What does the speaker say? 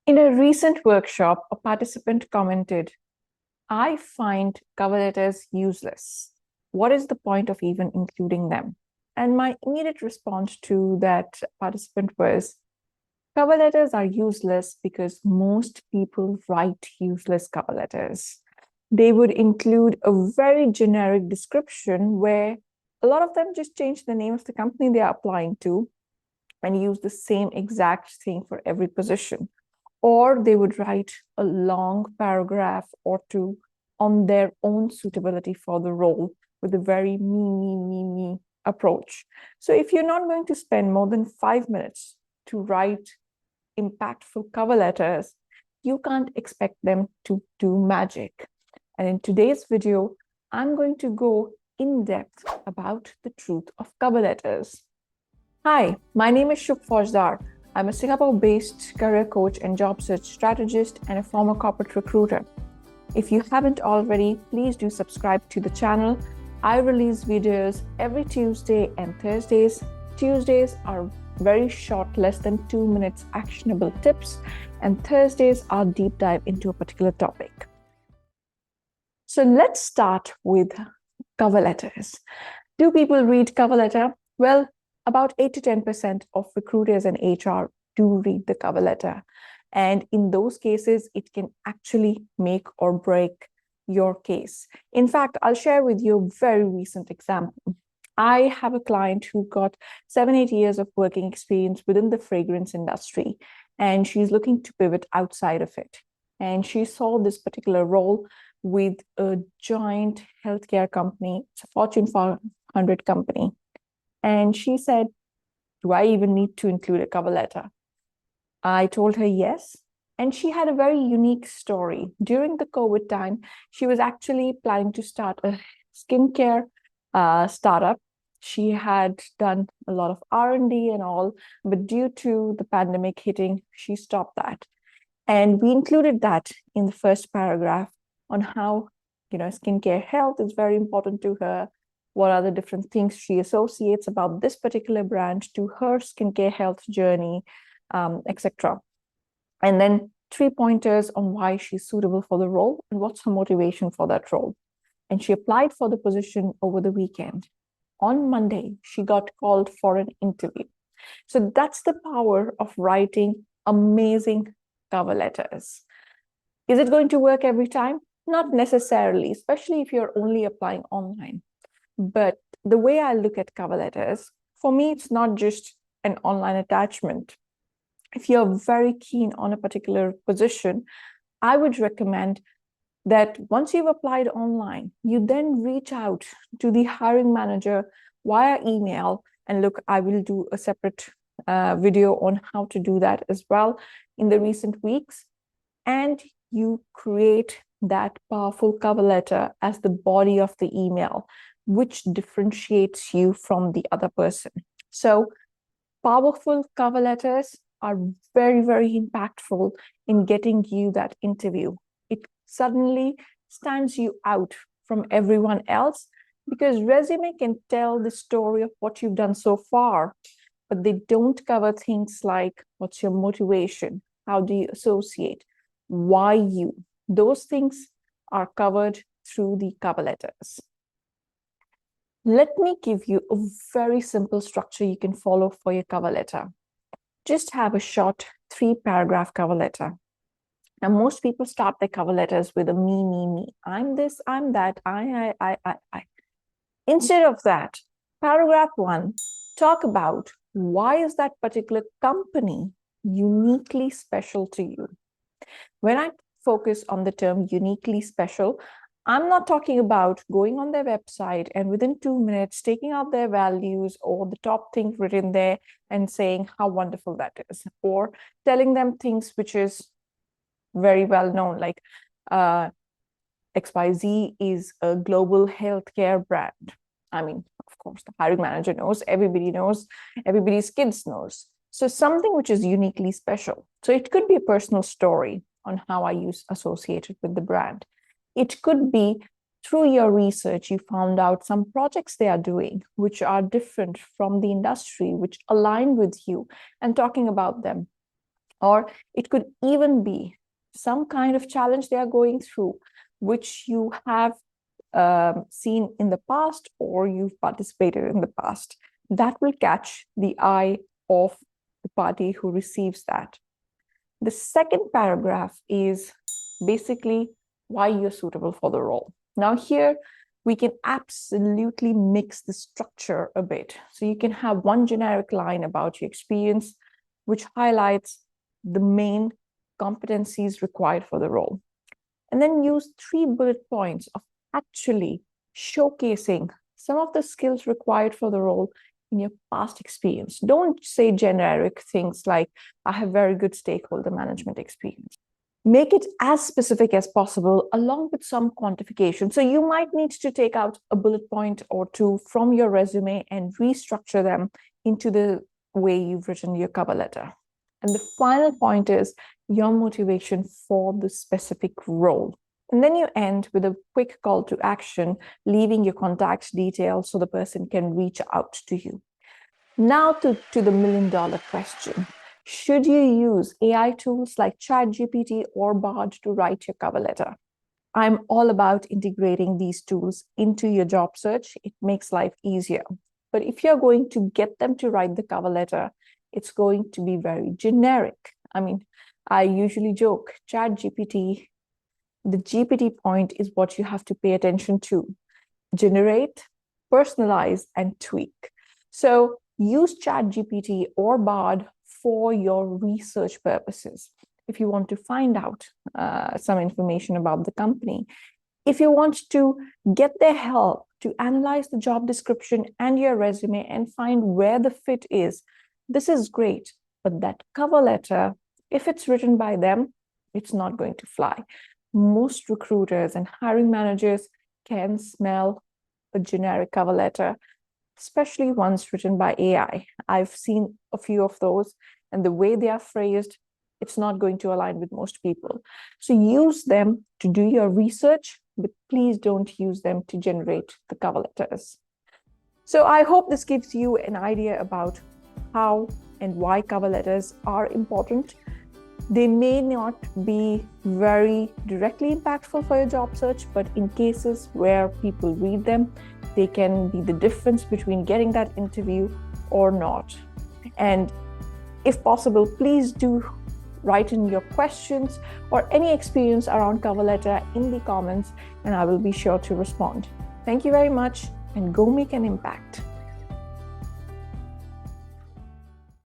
In a recent workshop, a participant commented, I find cover letters useless. What is the point of even including them? And my immediate response to that participant was, cover letters are useless because most people write useless cover letters. They would include a very generic description where a lot of them just change the name of the company they are applying to and use the same exact thing for every position. Or they would write a long paragraph or two on their own suitability for the role with a very me approach. So if you're not going to spend more than 5 minutes to write impactful cover letters, you can't expect them to do magic. And in today's video, I'm going to go in depth about the truth of cover letters. Hi, my name is Shub Faujdar. I'm a Singapore-based career coach and job search strategist and a former corporate recruiter. If you haven't already, please do subscribe to the channel. I release videos every Tuesday and Thursdays. Tuesdays are very short, less than 2 minutes actionable tips, and Thursdays are deep dive into a particular topic. So let's start with cover letters. Do people read cover letter? Well, about 8 to 10% of recruiters and HR do read the cover letter. And in those cases, it can actually make or break your case. In fact, I'll share with you a very recent example. I have a client who got 7-8 years of working experience within the fragrance industry, and she's looking to pivot outside of it. And she saw this particular role with a giant healthcare company. It's a Fortune 500 company. And she said, do I even need to include a cover letter? I told her yes. And she had a very unique story. During the COVID time, she was actually planning to start a skincare startup. She had done a lot of R&D and all, but due to the pandemic hitting, she stopped that. And we included that in the first paragraph on how, skincare health is very important to her. What are the different things she associates about this particular brand to her skincare health journey, etc. And then 3 pointers on why she's suitable for the role and what's her motivation for that role. And she applied for the position over the weekend. On Monday, she got called for an interview. So that's the power of writing amazing cover letters. Is it going to work every time? Not necessarily, especially if you're only applying online. But the way I look at cover letters, for me, it's not just an online attachment. If you're very keen on a particular position, I would recommend that once you've applied online, you then reach out to the hiring manager via email. And look, I will do a separate video on how to do that as well in the recent weeks. And you create that powerful cover letter as the body of the email, which differentiates you from the other person. So powerful cover letters are very, very impactful in getting you that interview. It suddenly stands you out from everyone else because resume can tell the story of what you've done so far, but they don't cover things like what's your motivation, how do you associate, why you. Those things are covered through the cover letters. Let me give you a very simple structure you can follow for your cover letter. Just have a short 3-paragraph cover letter. Now, most people start their cover letters with a me. I'm this, I'm that, I. Instead of that, paragraph 1, talk about why is that particular company uniquely special to you. When I focus on the term uniquely special, I'm not talking about going on their website and within 2 minutes taking out their values or the top thing written there and saying how wonderful that is, or telling them things which is very well known, like XYZ is a global healthcare brand. I mean, of course, the hiring manager knows, everybody's kids knows. So something which is uniquely special. So it could be a personal story on how I associated with the brand. It could be through your research, you found out some projects they are doing, which are different from the industry, which align with you, and talking about them. Or it could even be some kind of challenge they are going through, which you have seen in the past or you've participated in the past. That will catch the eye of the party who receives that. The second paragraph is basically why you're suitable for the role. Now here, we can absolutely mix the structure a bit. So you can have one generic line about your experience, which highlights the main competencies required for the role. And then use 3 bullet points of actually showcasing some of the skills required for the role in your past experience. Don't say generic things like, I have very good stakeholder management experience. Make it as specific as possible along with some quantification. So you might need to take out a bullet point or 2 from your resume and restructure them into the way you've written your cover letter. And the final point is your motivation for the specific role. And then you end with a quick call to action, leaving your contact details so the person can reach out to you. Now to the $1 million question. Should you use AI tools like ChatGPT or Bard to write your cover letter? I'm all about integrating these tools into your job search. It makes life easier. But if you're going to get them to write the cover letter, it's going to be very generic. I mean, I usually joke, ChatGPT, the GPT point is what you have to pay attention to. Generate, personalize, and tweak. So use ChatGPT or Bard for your research purposes. If you want to find out some information about the company, if you want to get their help to analyze the job description and your resume and find where the fit is, this is great. But that cover letter, if it's written by them, it's not going to fly. Most recruiters and hiring managers can smell a generic cover letter, especially ones written by AI. I've seen a few of those, and the way they are phrased, it's not going to align with most people. So use them to do your research, but please don't use them to generate the cover letters. So I hope this gives you an idea about how and why cover letters are important. They may not be very directly impactful for your job search, but in cases where people read them, they can be the difference between getting that interview or not. And if possible, please do write in your questions or any experience around cover letter in the comments, and I will be sure to respond. Thank you very much, and go make an impact.